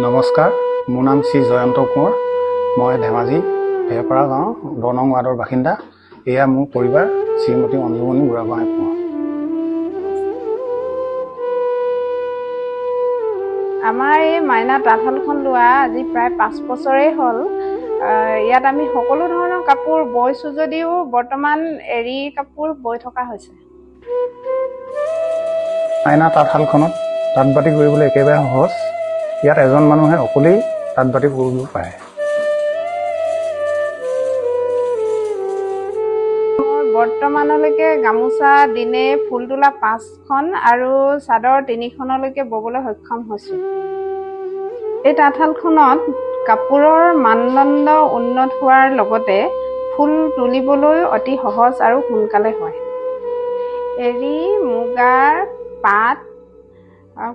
নমস্কাৰ, মোৰ নাম শ্ৰী জয়ন্ত কোঁৱৰ। মই ধেমাজি ভেৰপাৰা গাঁও 10 নং ৱাৰ্ডৰ বাসিন্দা। এয়া মোৰ পৰিবাৰ শ্ৰীমতী অঞ্জুমণি বুঢ়াগোহাঁই কোঁৱৰ। আমাৰ এই মাইনা তাঁতশালখন লোৱা আজি প্ৰায় 5 বছৰেই হ'ল। ইয়াত আমি সকলো ধৰণৰ কাপোৰ বৈছোঁ যদিও বৰ্তমান এৰী কাপোৰ বৈ থকা হৈছে। মাইনা তাঁতশালখনত তাঁত বাতি কৰিবলৈ একেবাৰে সহজ। ইয়াত এজন মানুহে অকলেই তাঁত বাতি কৰিব পাৰে। বৰ্তমানলৈকে গামোচা দিনে ফুল তোলা 5খন আৰু চাদৰ 3খনলৈকে ববলৈ সক্ষম হৈছোঁ। এই তাঁতশালখনত কাপোৰৰ মানদণ্ড উন্নত হোৱাৰ লগতে ফুল তুলিবলৈ অতি সহজ আৰু সোনকালে হয়। এৰী, মুগাৰ, পাট,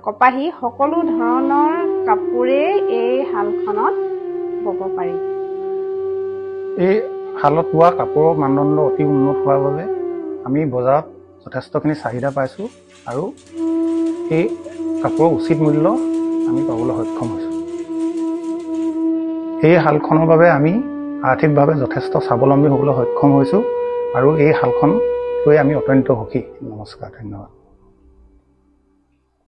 কপাহী সকলো ধৰণৰ কাপোৰে এই শালখনত বব পাৰি। এই শালত বোৱা কাপোৰৰ মানদণ্ড অতি উন্নত হোৱাৰ বাবে আমি বজাৰত যথেষ্টখিনি চাহিদা পাইছোঁ আৰু এই কাপোৰৰ উচিত মূল্য আমি পাবলৈ সক্ষম হৈছোঁ। এই শালখনৰ বাবে আমি আৰ্থিকভাৱে যথেষ্ট স্বাৱলম্বী হ'বলৈ সক্ষম হৈছোঁ আৰু এই শালখন লৈ আমি অত্যন্ত সুখী। নমস্কাৰ, ধন্যবাদ।